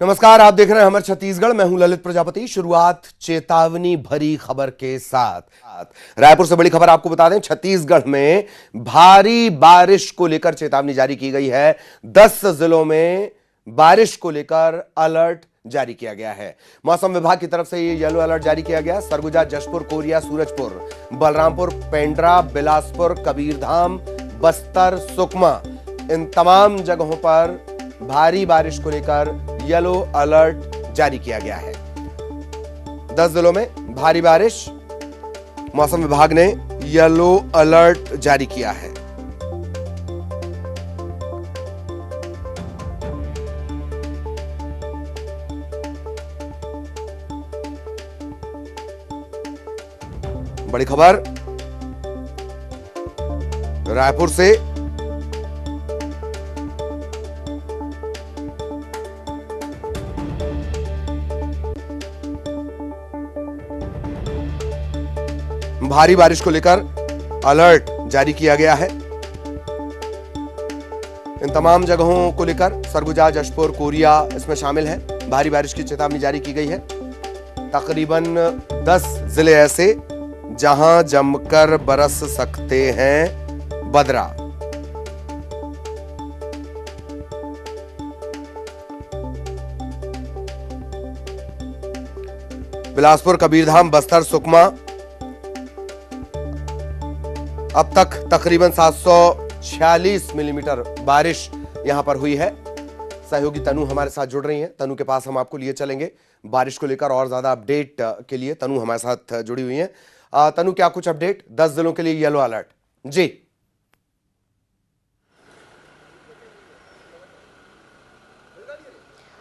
नमस्कार, आप देख रहे हैं हमर छत्तीसगढ़। मैं हूं ललित प्रजापति। शुरुआत चेतावनी भरी खबर के साथ। रायपुर से बड़ी खबर आपको बता दें, छत्तीसगढ़ में भारी बारिश को लेकर चेतावनी जारी की गई है। 10 जिलों में बारिश को लेकर अलर्ट जारी किया गया है। मौसम विभाग की तरफ से ये येलो अलर्ट जारी किया गया। सरगुजा, जशपुर, कोरिया, सूरजपुर, बलरामपुर, पेंड्रा, बिलासपुर, कबीरधाम, बस्तर, सुकमा, इन तमाम जगहों पर भारी बारिश को लेकर येलो अलर्ट जारी किया गया है। 10 जिलों में भारी बारिश, मौसम विभाग ने येलो अलर्ट जारी किया है। बड़ी खबर रायपुर से। भारी बारिश को लेकर अलर्ट जारी किया गया है। इन तमाम जगहों को लेकर सरगुजा, जशपुर, कोरिया इसमें शामिल है। भारी बारिश की चेतावनी जारी की गई है। तकरीबन 10 जिले ऐसे जहां जमकर बरस सकते हैं बदरा। बिलासपुर, कबीरधाम, बस्तर, सुकमा, अब तक तकरीबन 746 मिलीमीटर बारिश यहां पर हुई है। सहयोगी तनु हमारे साथ जुड़ रही हैं। तनु के पास हम आपको लिए चलेंगे बारिश को लेकर और ज्यादा अपडेट के लिए। तनु हमारे साथ जुड़ी हुई हैं। तनु, क्या कुछ अपडेट? 10 जिलों के लिए येलो अलर्ट। जी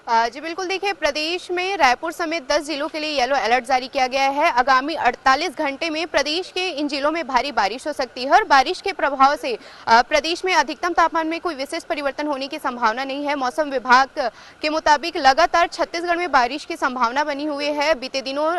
जी बिल्कुल, देखिए प्रदेश में रायपुर समेत 10 जिलों के लिए येलो अलर्ट जारी किया गया है। आगामी 48 घंटे में प्रदेश के इन जिलों में भारी बारिश हो सकती है और बारिश के प्रभाव से प्रदेश में अधिकतम तापमान में कोई विशेष परिवर्तन होने की संभावना नहीं है। मौसम विभाग के मुताबिक लगातार छत्तीसगढ़ में बारिश की संभावना बनी हुई है। बीते दिनों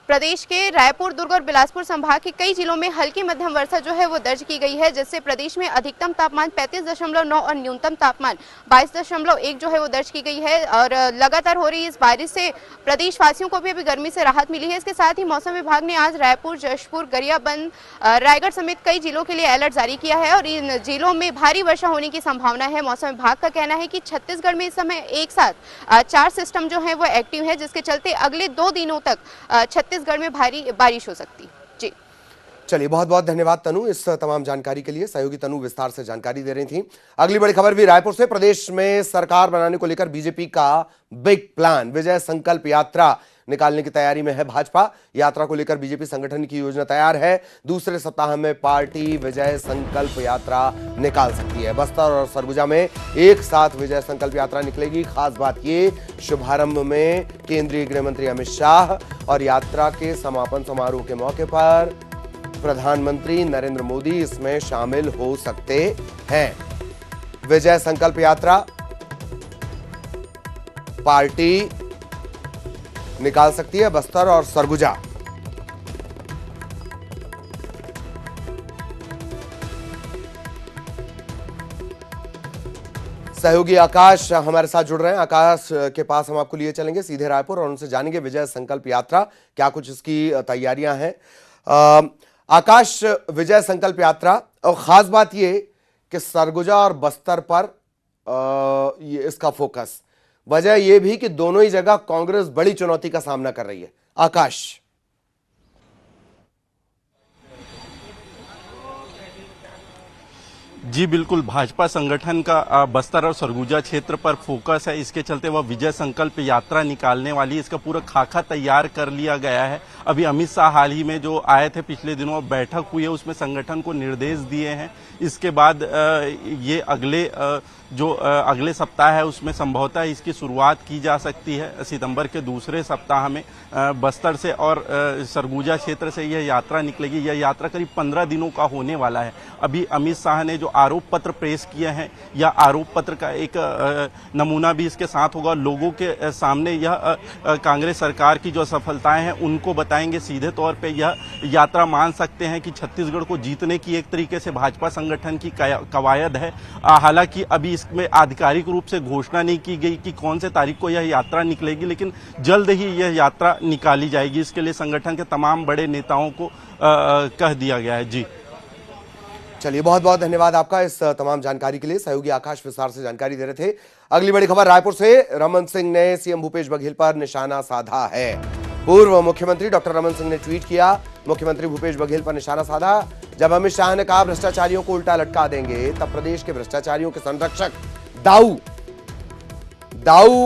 प्रदेश के रायपुर, दुर्ग और बिलासपुर संभाग के कई जिलों में हल्की मध्यम वर्षा जो है वो दर्ज की गई है, जिससे प्रदेश में अधिकतम तापमान 35.9 और न्यूनतम तापमान 22.1 जो है वो दर्ज की गई है। और लगातार हो रही इस बारिश से प्रदेशवासियों को भी अभी गर्मी से राहत मिली है। इसके साथ ही मौसम विभाग ने आज रायपुर, जशपुर, गरियाबंद, रायगढ़ समेत कई जिलों के लिए अलर्ट जारी किया है और इन जिलों में भारी वर्षा होने की संभावना है। मौसम विभाग का कहना है कि छत्तीसगढ़ में इस समय एक साथ 4 सिस्टम जो है वो एक्टिव है, जिसके चलते अगले 2 दिनों तक छत्तीसगढ़ में भारी बारिश हो सकती। जी चलिए, बहुत बहुत धन्यवाद तनु इस तमाम जानकारी के लिए। सहयोगी तनु विस्तार से जानकारी दे रही थी। अगली बड़ी खबर भी रायपुर से। प्रदेश में सरकार बनाने को लेकर बीजेपी का बिग प्लान, विजय संकल्प यात्रा निकालने की तैयारी में है भाजपा। यात्रा को लेकर बीजेपी संगठन की योजना तैयार है। दूसरे सप्ताह में पार्टी विजय संकल्प यात्रा निकाल सकती है। बस्तर और सरगुजा में एक साथ विजय संकल्प यात्रा निकलेगी। खास बात ये, शुभारंभ में केंद्रीय गृह मंत्री अमित शाह और यात्रा के समापन समारोह के मौके पर प्रधानमंत्री नरेंद्र मोदी इसमें शामिल हो सकते हैं। विजय संकल्प यात्रा पार्टी निकाल सकती है बस्तर और सरगुजा। सहयोगी आकाश हमारे साथ जुड़ रहे हैं। आकाश के पास हम आपको लिए चलेंगे सीधे रायपुर और उनसे जानेंगे विजय संकल्प यात्रा क्या कुछ इसकी तैयारियां हैं। आकाश, विजय संकल्प यात्रा, और खास बात ये कि सरगुजा और बस्तर पर इसका फोकस, वजह यह भी कि दोनों ही जगह कांग्रेस बड़ी चुनौती का सामना कर रही है। आकाश। जी बिल्कुल, भाजपा संगठन का बस्तर और सरगुजा क्षेत्र पर फोकस है। इसके चलते वह विजय संकल्प यात्रा निकालने वाली, इसका पूरा खाका तैयार कर लिया गया है। अभी अमित शाह हाल ही में जो आए थे, पिछले दिनों बैठक हुई है, उसमें संगठन को निर्देश दिए हैं। इसके बाद ये अगले सप्ताह है उसमें संभवतः इसकी शुरुआत की जा सकती है। सितंबर के दूसरे सप्ताह में बस्तर से और सरगुजा क्षेत्र से यह यात्रा निकलेगी। यह यात्रा करीब 15 दिनों का होने वाला है। अभी अमित शाह ने जो आरोप पत्र पेश किए हैं या आरोप पत्र का एक नमूना भी इसके साथ होगा। लोगों के सामने यह कांग्रेस सरकार की जो सफलताएं हैं उनको बताएंगे। सीधे तौर पे यह यात्रा मान सकते हैं कि छत्तीसगढ़ को जीतने की एक तरीके से भाजपा संगठन की कवायद है। हालांकि अभी इसमें आधिकारिक रूप से घोषणा नहीं की गई कि कौन से तारीख को यह यात्रा निकलेगी, लेकिन जल्द ही यह यात्रा निकाली जाएगी। इसके लिए संगठन के तमाम बड़े नेताओं को कह दिया गया है। जी चलिए, बहुत बहुत धन्यवाद आपका इस तमाम जानकारी के लिए। सहयोगी आकाश विस्तार से जानकारी दे रहे थे। अगली बड़ी खबर रायपुर से। रमन सिंह ने सीएम भूपेश बघेल पर निशाना साधा है। पूर्व मुख्यमंत्री डॉक्टर रमन सिंह ने ट्वीट किया, मुख्यमंत्री भूपेश बघेल पर निशाना साधा। जब अमित शाह ने कहा भ्रष्टाचारियों को उल्टा लटका देंगे, तब प्रदेश के भ्रष्टाचारियों के संरक्षक दाऊ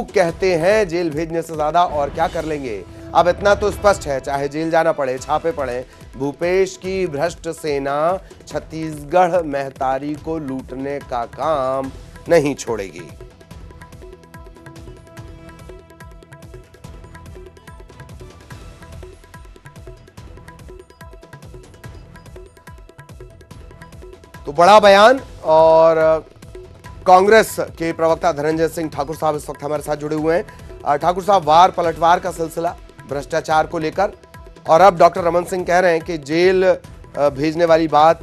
कहते हैं जेल भेजने से ज्यादा और क्या कर लेंगे। अब इतना तो स्पष्ट है, चाहे जेल जाना पड़े, छापे पड़े, भूपेश की भ्रष्ट सेना छत्तीसगढ़ महतारी को लूटने का काम नहीं छोड़ेगी। तो बड़ा बयान, और कांग्रेस के प्रवक्ता धनंजय सिंह ठाकुर साहब इस वक्त हमारे साथ जुड़े हुए हैं। ठाकुर साहब, वार पलटवार का सिलसिला भ्रष्टाचार को लेकर, और अब डॉक्टर रमन सिंह कह रहे हैं कि जेल भेजने वाली बात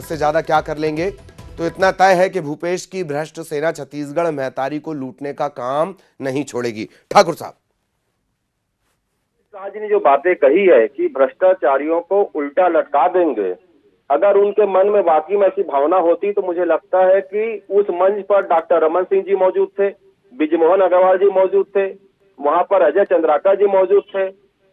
से ज्यादा क्या कर लेंगे। तो इतना तय है कि भूपेश की भ्रष्ट सेना छत्तीसगढ़ महतारी को लूटने का काम नहीं छोड़ेगी। ठाकुर साहब, शाह जी ने जो बातें कही है कि भ्रष्टाचारियों को उल्टा लटका देंगे, अगर उनके मन में वाकई में ऐसी भावना होती तो मुझे लगता है कि उस मंच पर डॉक्टर रमन सिंह जी मौजूद थे, बिजमोहन अग्रवाल जी मौजूद थे, वहां पर अजय चंद्राकर जी मौजूद थे।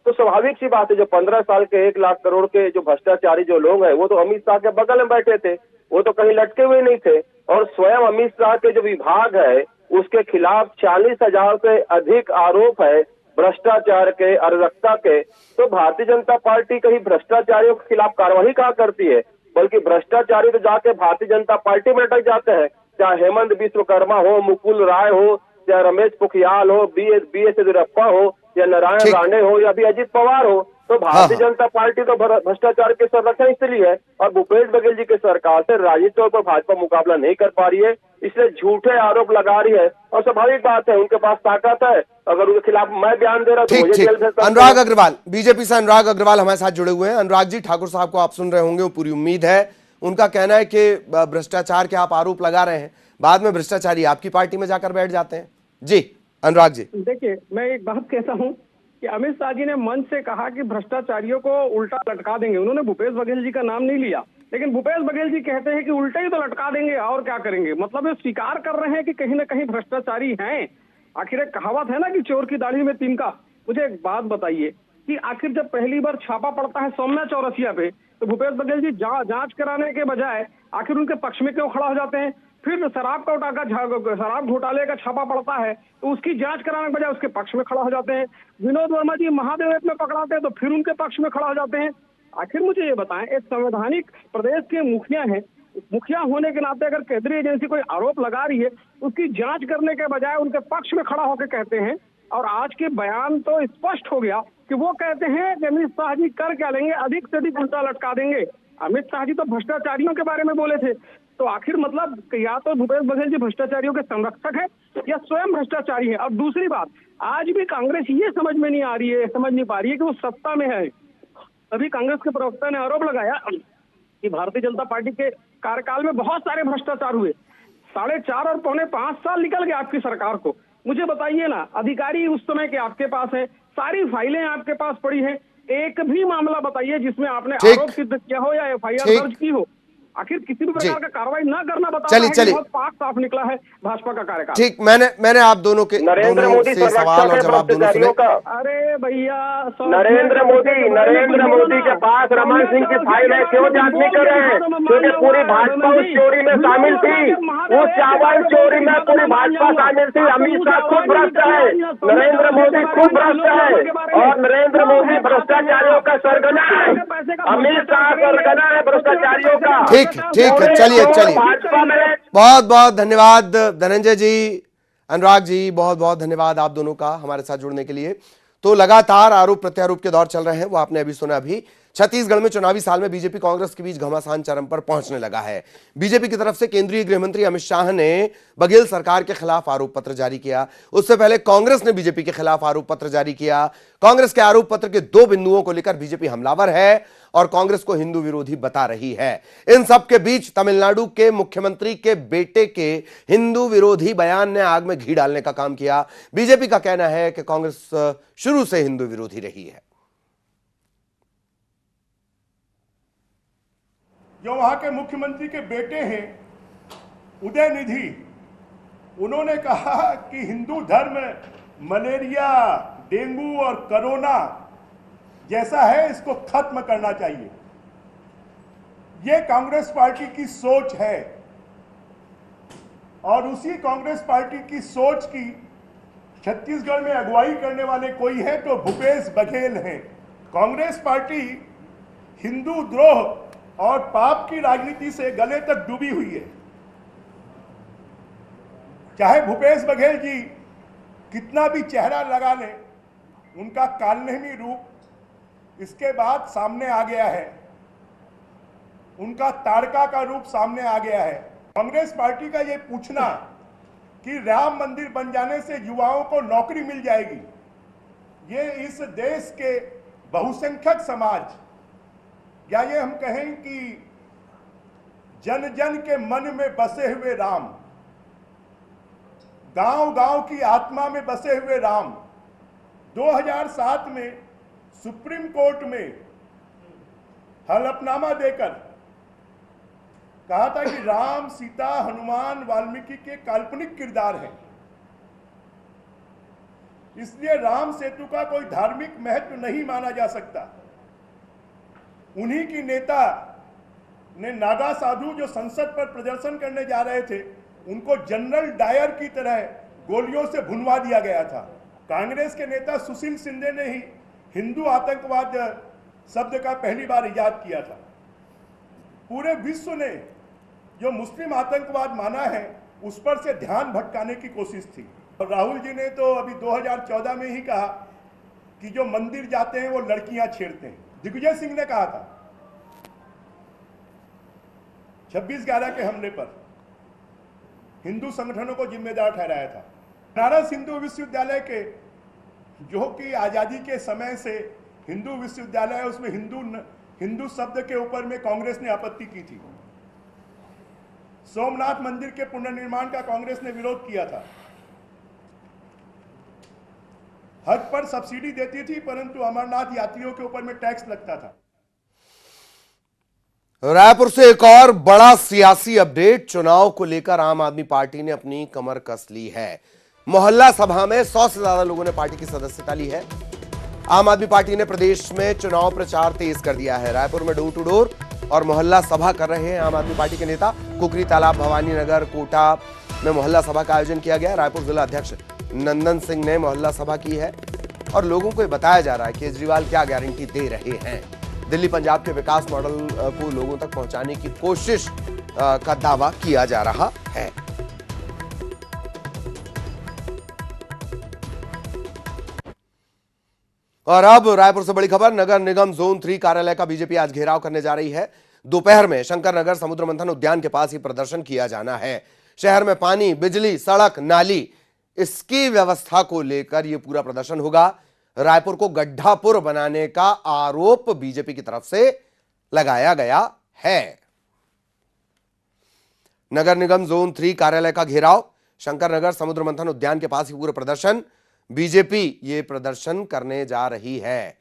तो स्वाभाविक सी बात है, जो 15 साल के 1 लाख करोड़ के जो भ्रष्टाचारी जो लोग हैं वो तो अमित शाह के बगल में बैठे थे, वो तो कहीं लटके हुए नहीं थे। और स्वयं अमित शाह के जो विभाग है उसके खिलाफ 40,000 से अधिक आरोप है भ्रष्टाचार के, अराजकता के। तो भारतीय जनता पार्टी कहीं भ्रष्टाचारियों के खिलाफ कार्रवाई कहाँ करती है, बल्कि भ्रष्टाचारी तो जाके भारतीय जनता पार्टी में लटक जाते हैं। चाहे हेमंत विश्वकर्मा हो, मुकुल राय हो, चाहे रमेश पोखरियाल हो, बी एस येदियुरप्पा हो, या नारायण राणे हो, या अभी अजित पवार हो। तो भारतीय जनता पार्टी तो भ्रष्टाचार के संरक्षण इसलिए है, और भूपेश बघेल जी की सरकार से राजनीतिक तौर पर भाजपा मुकाबला नहीं कर पा रही है, इसलिए झूठे आरोप लगा रही है। और स्वाभाविक बात है, उनके पास ताकत है, अगर उनके खिलाफ मैं बयान दे रहा हूं तो मुझे जेल भेज सकते हैं। अनुराग अग्रवाल, बीजेपी से अनुराग अग्रवाल हमारे साथ जुड़े हुए हैं। अनुराग जी, ठाकुर साहब को आप सुन रहे होंगे, वो पूरी उम्मीद है। उनका कहना है कि भ्रष्टाचार के आप आरोप लगा रहे हैं, बाद में भ्रष्टाचारी आपकी पार्टी में जाकर बैठ जाते हैं। जी अनुराग जी। देखिए, मैं एक बात कहता हूं कि अमित शाह जी ने मंच से कहा कि भ्रष्टाचारियों को उल्टा लटका देंगे। उन्होंने भूपेश बघेल जी का नाम नहीं लिया, लेकिन भूपेश बघेल जी कहते हैं कि उल्टा ही तो लटका देंगे और क्या करेंगे। मतलब ये स्वीकार कर रहे हैं कि कहीं ना कहीं भ्रष्टाचारी हैं। आखिर एक कहावत है ना कि चोर की दाढ़ी में तिनका। मुझे एक बात बताइए कि आखिर जब पहली बार छापा पड़ता है सौम्या चौरसिया पे, तो भूपेश बघेल जी जांच कराने के बजाय आखिर उनके पक्ष में क्यों खड़ा हो जाते हैं। फिर शराब घोटाले का छापा पड़ता है तो उसकी जांच कराने के बजाय उसके पक्ष में खड़ा हो जाते हैं। विनोद वर्मा जी महादेव में पकड़ाते हैं तो फिर उनके पक्ष में खड़ा हो जाते हैं। आखिर मुझे ये बताएं, एक संवैधानिक प्रदेश के मुखिया हैं, मुखिया होने के नाते अगर केंद्रीय एजेंसी कोई आरोप लगा रही है उसकी जांच करने के बजाय उनके पक्ष में खड़ा होकर कहते हैं। और आज के बयान तो स्पष्ट हो गया कि वो कहते हैं कि अमित शाह जी कर क्या लेंगे, अधिक से अधिक उल्टा लटका देंगे। अमित शाह जी तो भ्रष्टाचारियों के बारे में बोले थे। तो आखिर मतलब या तो भूपेश बघेल जी भ्रष्टाचारियों के संरक्षक है या स्वयं भ्रष्टाचारी है। और दूसरी बात, आज भी कांग्रेस ये समझ नहीं पा रही है कि वो सत्ता में है। अभी कांग्रेस के प्रवक्ता ने आरोप लगाया कि भारतीय जनता पार्टी के कार्यकाल में बहुत सारे भ्रष्टाचार हुए। 4.5 और 5.5 साल निकल गए आपकी सरकार को। मुझे बताइए ना, अधिकारी उस समय के आपके पास है, सारी फाइलें आपके पास पड़ी हैं, एक भी मामला बताइए जिसमें आपने आरोप सिद्ध किया हो या FIR दर्ज की हो। आखिर किसी भी प्रकार का कार्रवाई न करना बताता है कि बहुत पाक साफ निकला है भाजपा का कार्यकाल। ठीक, मैंने आप दोनों के नरेंद्र मोदी से सवाल और जवाब दोनों सुने। अरे भैया, नरेंद्र मोदी के पास रमन सिंह की फाइल है, क्यों जांच नहीं कर रहे हैं? क्योंकि पूरी भाजपा उस चोरी में शामिल थी, उस चावल चोरी में पूरी भाजपा शामिल थी। अमित शाह खुद भ्रष्ट है, नरेंद्र मोदी खुद भ्रष्ट है, और नरेंद्र मोदी भ्रष्टाचारियों का सरगना है। अमित शाह सरगना है भ्रष्टाचारियों का। ठीक है, चलिए बहुत बहुत धन्यवाद धनंजय जी, अनुराग जी, बहुत बहुत धन्यवाद आप दोनों का हमारे साथ जुड़ने के लिए। तो लगातार आरोप प्रत्यारोप के दौर चल रहे हैं, वो आपने अभी सुना। अभी छत्तीसगढ़ में चुनावी साल में बीजेपी कांग्रेस के बीच घमासान चरम पर पहुंचने लगा है। बीजेपी की तरफ से केंद्रीय गृह मंत्री अमित शाह ने बघेल सरकार के खिलाफ आरोप पत्र जारी किया। उससे पहले कांग्रेस ने बीजेपी के खिलाफ आरोप पत्र जारी किया। कांग्रेस के आरोप पत्र के 2 बिंदुओं को लेकर बीजेपी हमलावर है और कांग्रेस को हिंदू विरोधी बता रही है। इन सब के बीच तमिलनाडु के मुख्यमंत्री के बेटे के हिंदू विरोधी बयान ने आग में घी डालने का काम किया। बीजेपी का कहना है कि कांग्रेस शुरू से हिंदू विरोधी रही है। जो वहां के मुख्यमंत्री के बेटे हैं उदयनिधि, उन्होंने कहा कि हिंदू धर्म मलेरिया, डेंगू और कोरोना जैसा है, इसको खत्म करना चाहिए। ये कांग्रेस पार्टी की सोच है और उसी कांग्रेस पार्टी की सोच की छत्तीसगढ़ में अगुवाई करने वाले कोई है तो भूपेश बघेल हैं। कांग्रेस पार्टी हिंदू द्रोह और पाप की राजनीति से गले तक डूबी हुई है। चाहे भूपेश बघेल जी कितना भी चेहरा लगा ले, उनका कालनेमी रूप इसके बाद सामने आ गया है, उनका ताड़का का रूप सामने आ गया है। कांग्रेस पार्टी का ये पूछना कि राम मंदिर बन जाने से युवाओं को नौकरी मिल जाएगी, ये इस देश के बहुसंख्यक समाज, या ये हम कहें कि जन जन के मन में बसे हुए राम, गांव गांव की आत्मा में बसे हुए राम, 2007 में सुप्रीम कोर्ट में हलफनामा देकर कहा था कि राम, सीता, हनुमान, वाल्मीकि के काल्पनिक किरदार हैं, इसलिए राम सेतु का कोई धार्मिक महत्व नहीं माना जा सकता। उन्हीं की नेता ने नागा साधु जो संसद पर प्रदर्शन करने जा रहे थे, उनको जनरल डायर की तरह गोलियों से भुनवा दिया गया था। कांग्रेस के नेता सुशील शिंदे ने ही हिंदू आतंकवाद शब्द का पहली बार इजाद किया था। पूरे विश्व ने जो मुस्लिम आतंकवाद माना है, उस पर से ध्यान भटकाने की कोशिश थी। और राहुल जी ने तो अभी 2014 में ही कहा कि जो मंदिर जाते हैं वो लड़कियां छेड़ते हैं। दिग्विजय सिंह ने कहा था 26/11 के हमले पर हिंदू संगठनों को जिम्मेदार ठहराया था। बनारस हिंदू विश्वविद्यालय के, जो कि आजादी के समय से हिंदू विश्वविद्यालय, उसमें हिंदू शब्द के ऊपर में कांग्रेस ने आपत्ति की थी। सोमनाथ मंदिर के पुनर्निर्माण का कांग्रेस ने विरोध किया था। हज पर सब्सिडी देती थी, परंतु अमरनाथ यात्रियों के ऊपर में टैक्स लगता था। रायपुर से एक और बड़ा सियासी अपडेट। चुनाव को लेकर आम आदमी पार्टी ने अपनी कमर कस ली है। मोहल्ला सभा में 100 से ज्यादा लोगों ने पार्टी की सदस्यता ली है। आम आदमी पार्टी ने प्रदेश में चुनाव प्रचार तेज कर दिया है। रायपुर में डोर टू डोर और मोहल्ला सभा कर रहे हैं आम आदमी पार्टी के नेता। कुकरी तालाब, भवानी नगर, कोटा में मोहल्ला सभा का आयोजन किया गया। रायपुर जिला अध्यक्ष नंदन सिंह ने मोहल्ला सभा की है और लोगों को बताया जा रहा है कि केजरीवाल क्या गारंटी दे रहे हैं। दिल्ली पंजाब के विकास मॉडल को लोगों तक पहुंचाने की कोशिश का दावा किया जा रहा है। और अब रायपुर से बड़ी खबर। नगर निगम जोन 3 कार्यालय का बीजेपी आज घेराव करने जा रही है। दोपहर में शंकर नगर समुद्र मंथन उद्यान के पास ही प्रदर्शन किया जाना है। शहर में पानी, बिजली, सड़क, नाली, इसकी व्यवस्था को लेकर यह पूरा प्रदर्शन होगा। रायपुर को गड्ढापुर बनाने का आरोप बीजेपी की तरफ से लगाया गया है। नगर निगम जोन 3 कार्यालय का घेराव, शंकर नगर समुद्र मंथन उद्यान के पास ही पूरा प्रदर्शन, बीजेपी ये प्रदर्शन करने जा रही है।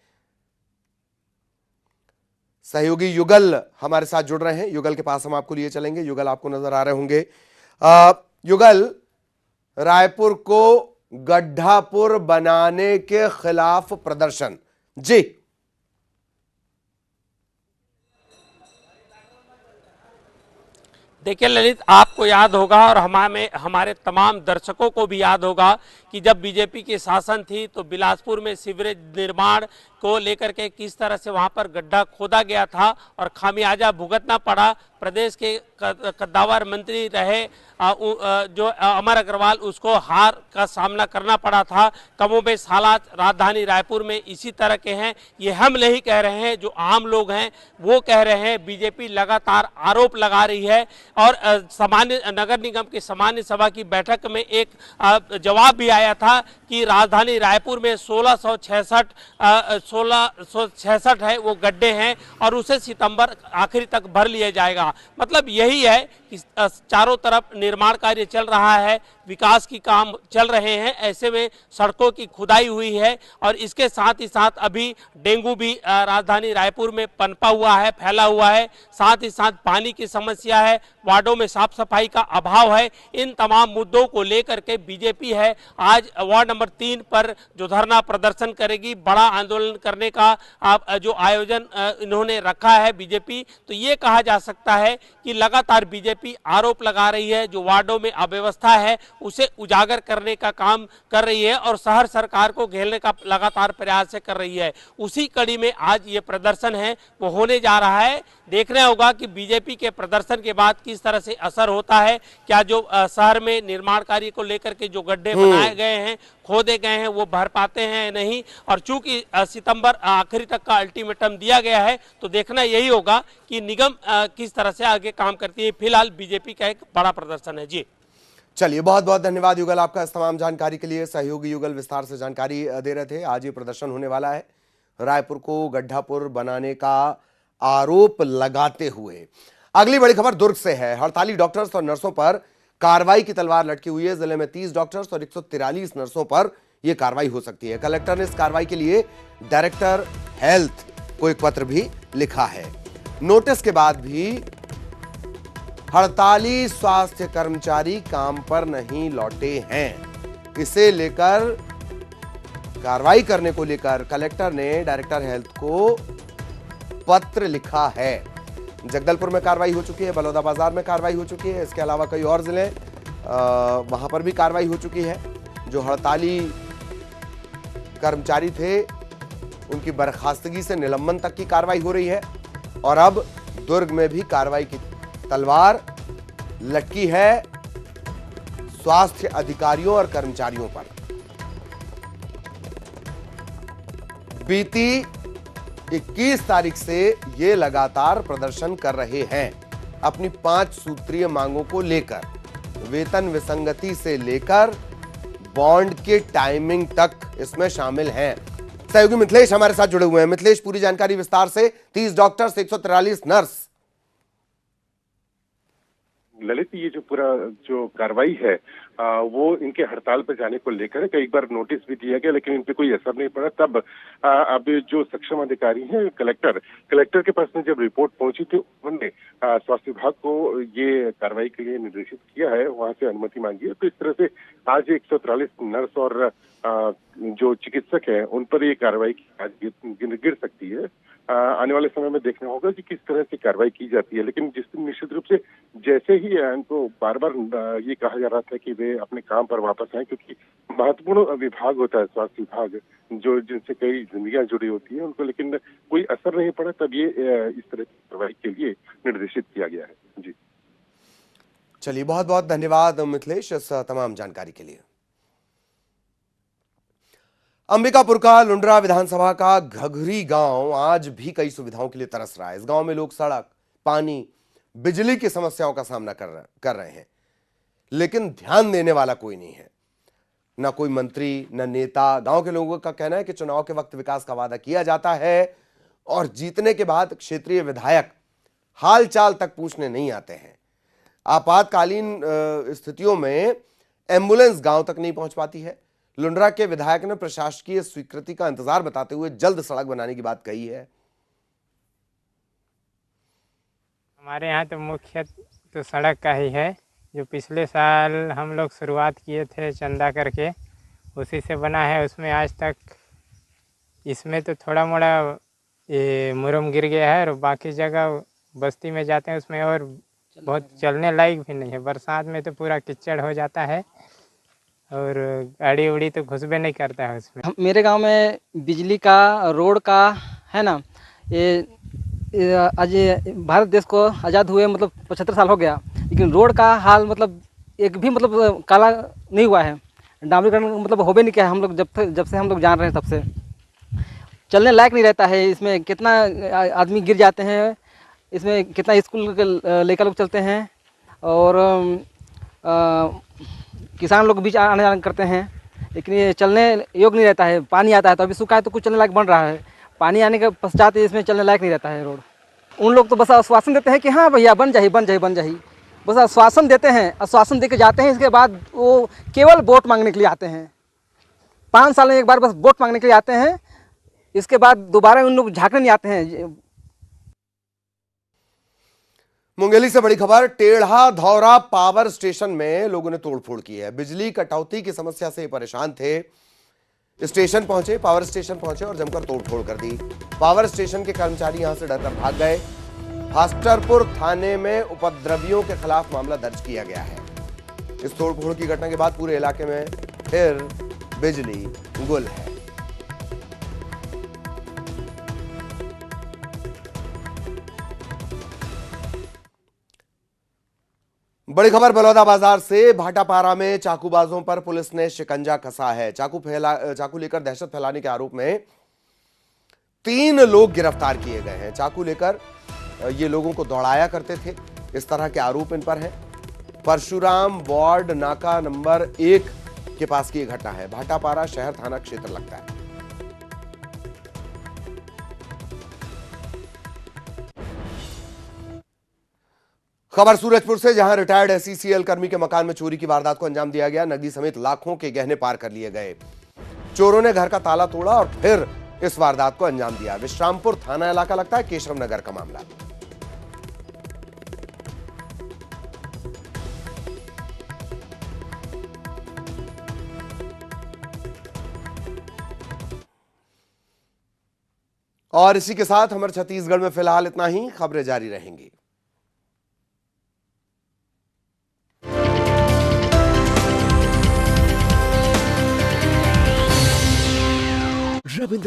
सहयोगी युगल हमारे साथ जुड़ रहे हैं। युगल के पास हम आपको लिए चलेंगे। युगल, आपको नजर आ रहे होंगे। युगल, रायपुर को गड्ढापुर बनाने के खिलाफ प्रदर्शन, जी। देखिए ललित, आपको याद होगा और हमारे तमाम दर्शकों को भी याद होगा कि जब बीजेपी की शासन थी तो बिलासपुर में सीवरेज निर्माण को लेकर के किस तरह से वहां पर गड्ढा खोदा गया था और खामियाजा भुगतना पड़ा प्रदेश के कद्दावर मंत्री रहे जो अमर अग्रवाल, उसको हार का सामना करना पड़ा था। कमोबेश हालात राजधानी रायपुर में इसी तरह के हैं। ये हम नहीं कह रहे हैं, जो आम लोग हैं वो कह रहे हैं। बीजेपी लगातार आरोप लगा रही है और सामान्य नगर निगम की सामान्य सभा की बैठक में एक जवाब भी आया था कि राजधानी रायपुर में 1666 है वो गड्ढे हैं और उसे सितंबर आखिरी तक भर लिया जाएगा। मतलब यही है कि चारों तरफ निर्माण कार्य चल रहा है, विकास की काम चल रहे हैं, ऐसे में सड़कों की खुदाई हुई है और इसके साथ ही साथ अभी डेंगू भी राजधानी रायपुर में पनपा हुआ है, फैला हुआ है। साथ ही साथ पानी की समस्या है, वार्डों में साफ सफाई का अभाव है। इन तमाम मुद्दों को लेकर के बीजेपी है आज वार्ड नंबर 3 पर जो धरना प्रदर्शन करेगी, बड़ा आंदोलन करने का जो आयोजन इन्होंने रखा है बीजेपी। तो ये कहा जा सकता है कि लगातार बीजेपी आरोप लगा रही है, जो वार्डों में अव्यवस्था है उसे उजागर करने का काम कर रही है और शहर सरकार को घेरने का लगातार प्रयास कर रही है। उसी कड़ी में आज ये प्रदर्शन है वो होने जा रहा है। देखना होगा कि बीजेपी के प्रदर्शन के बाद किस तरह से असर होता है। क्या जो शहर में निर्माण कार्य को लेकर के जो गड्ढे बनाए गए हैं, खोदे गए हैं, वो भर पाते हैं नहीं। और चूंकि सितंबर आखिरी तक का अल्टीमेटम दिया गया है, तो देखना यही होगा कि निगम किस तरह से आगे काम करती है। फिलहाल बीजेपी का एक बड़ा प्रदर्शन है। जी चलिए, बहुत बहुत धन्यवाद युगल आपका इस तमाम जानकारी के लिए। सहयोगी युगल विस्तार से जानकारी दे रहे थे। आज ये प्रदर्शन होने वाला है रायपुर को गड्ढापुर बनाने का आरोप लगाते हुए। अगली बड़ी खबर दुर्ग से है। हड़ताली डॉक्टर्स और नर्सों पर कार्रवाई की तलवार लटकी हुई है। जिले में 30 डॉक्टर्स और 143 नर्सों पर यह कार्रवाई हो सकती है। कलेक्टर ने इस कार्रवाई के लिए डायरेक्टर हेल्थ को एक पत्र भी लिखा है। नोटिस के बाद भी हड़ताली स्वास्थ्य कर्मचारी काम पर नहीं लौटे हैं। इसे लेकर कार्रवाई करने को लेकर कलेक्टर ने डायरेक्टर हेल्थ को पत्र लिखा है। जगदलपुर में कार्रवाई हो चुकी है, बलौदाबाजार में कार्रवाई हो चुकी है। इसके अलावा कई और जिले वहां पर भी कार्रवाई हो चुकी है। जो हड़ताली कर्मचारी थे उनकी बर्खास्तगी से निलंबन तक की कार्रवाई हो रही है और अब दुर्ग में भी कार्रवाई की तलवार लटकी है स्वास्थ्य अधिकारियों और कर्मचारियों पर। बीती 21 तारीख से ये लगातार प्रदर्शन कर रहे हैं अपनी 5 सूत्रीय मांगों को लेकर। वेतन विसंगति से लेकर बॉन्ड के टाइमिंग तक इसमें शामिल हैं। सहयोगी मिथिलेश हमारे साथ जुड़े हुए हैं। मिथिलेश, पूरी जानकारी विस्तार से। 30 डॉक्टर्स, 143 नर्स। ललित, ये जो पूरा जो कार्रवाई है वो इनके हड़ताल पर जाने को लेकर कई बार नोटिस भी दिया गया, लेकिन इन पे कोई असर नहीं पड़ा। तब अब जो सक्षम अधिकारी हैं कलेक्टर के पास में जब रिपोर्ट पहुंची थी, उन्होंने स्वास्थ्य विभाग को ये कार्रवाई के लिए निर्देशित किया है, वहां से अनुमति मांगी है। तो इस तरह से आज 143 नर्स और जो चिकित्सक हैं उन पर ये कार्रवाई गिर सकती है। आने वाले समय में देखना होगा कि किस तरह से कार्रवाई की जाती है, लेकिन निश्चित रूप से जैसे ही इनको बार बार ये कहा जा रहा था कि वे अपने काम पर वापस आए, क्योंकि महत्वपूर्ण विभाग होता है स्वास्थ्य विभाग, जो जिनसे कई जिंदगियां जुड़ी होती है उनको, लेकिन कोई असर नहीं पड़ा। तब ये इस तरह की कार्रवाई के लिए निर्देशित किया गया है। जी चलिए, बहुत बहुत धन्यवाद मिथिलेश इस तमाम जानकारी के लिए। अंबिकापुर का लुंड्रा विधानसभा का घघरी गांव आज भी कई सुविधाओं के लिए तरस रहा है। इस गांव में लोग सड़क, पानी, बिजली की समस्याओं का सामना कर रहे हैं, लेकिन ध्यान देने वाला कोई नहीं है। ना कोई मंत्री, ना नेता। गांव के लोगों का कहना है कि चुनाव के वक्त विकास का वादा किया जाता है और जीतने के बाद क्षेत्रीय विधायक हालचाल तक पूछने नहीं आते हैं। आपातकालीन स्थितियों में एम्बुलेंस गांव तक नहीं पहुंच पाती है। लुंड्रा के विधायक ने प्रशासकीय स्वीकृति का इंतजार बताते हुए जल्द सड़क बनाने की बात कही है। हमारे यहाँ तो मुख्य तो सड़क का ही है, जो पिछले साल हम लोग शुरुआत किए थे चंदा करके, उसी से बना है। उसमें आज तक इसमें तो थोड़ा मोड़ा ये मुरम गिर गया है और बाकी जगह बस्ती में जाते हैं उसमें और बहुत चलने लायक भी नहीं है। बरसात में तो पूरा कीचड़ हो जाता है और गाड़ी उड़ी तो घुसबे नहीं करता है उसमें। मेरे गांव में बिजली का, रोड का है ना, ये आज ये भारत देश को आज़ाद हुए मतलब 75 साल हो गया, लेकिन रोड का हाल मतलब एक भी मतलब काला नहीं हुआ है। डामरीकरण मतलब हो भी नहीं किया है। हम लोग जब से हम लोग जान रहे हैं तब से चलने लायक नहीं रहता है। इसमें कितना आदमी गिर जाते हैं, इसमें कितना स्कूल के लड़का लोग चलते हैं और किसान लोग बीच आने जाने करते हैं, लेकिन ये चलने योग्य नहीं रहता है। पानी आता है तो अभी सूखा है तो कुछ चलने लायक बन रहा है, पानी आने के पश्चात इसमें चलने लायक नहीं रहता है रोड। उन लोग तो बस आश्वासन देते हैं कि हाँ भैया बन जाए बन जाए बन जाए, बस आश्वासन देते हैं, आश्वासन दे के जाते हैं। इसके बाद वो केवल वोट मांगने के लिए आते हैं। 5 साल में एक बार बस वोट मांगने के लिए आते हैं, इसके बाद दोबारा उन लोग झांकने नहीं आते हैं। मुंगेली से बड़ी खबर, टेढ़ा धौरा पावर स्टेशन में लोगों ने तोड़फोड़ की है। बिजली कटौती की समस्या से परेशान थे, स्टेशन पहुंचे, पावर स्टेशन पहुंचे और जमकर तोड़फोड़ कर दी। पावर स्टेशन के कर्मचारी यहां से डरकर भाग गए। हास्टरपुर थाने में उपद्रवियों के खिलाफ मामला दर्ज किया गया है। इस तोड़फोड़ की घटना के बाद पूरे इलाके में फिर बिजली गुल है। बड़ी खबर बलौदा बाजार से, भाटापारा में चाकूबाजों पर पुलिस ने शिकंजा कसा है। चाकू लेकर दहशत फैलाने के आरोप में 3 लोग गिरफ्तार किए गए हैं। चाकू लेकर ये लोगों को दौड़ाया करते थे, इस तरह के आरोप इन पर है। परशुराम वार्ड नाका नंबर 1 के पास की घटना है। भाटापारा शहर थाना क्षेत्र लगता है। खबर सूरजपुर से, जहां रिटायर्ड एसईसीएल कर्मी के मकान में चोरी की वारदात को अंजाम दिया गया। नकदी समेत लाखों के गहने पार कर लिए गए। चोरों ने घर का ताला तोड़ा और फिर इस वारदात को अंजाम दिया। विश्रामपुर थाना इलाका लगता है, केशव नगर का मामला। और इसी के साथ हमारे छत्तीसगढ़ में फिलहाल इतना ही। खबरें जारी रहेंगी। रविंद्र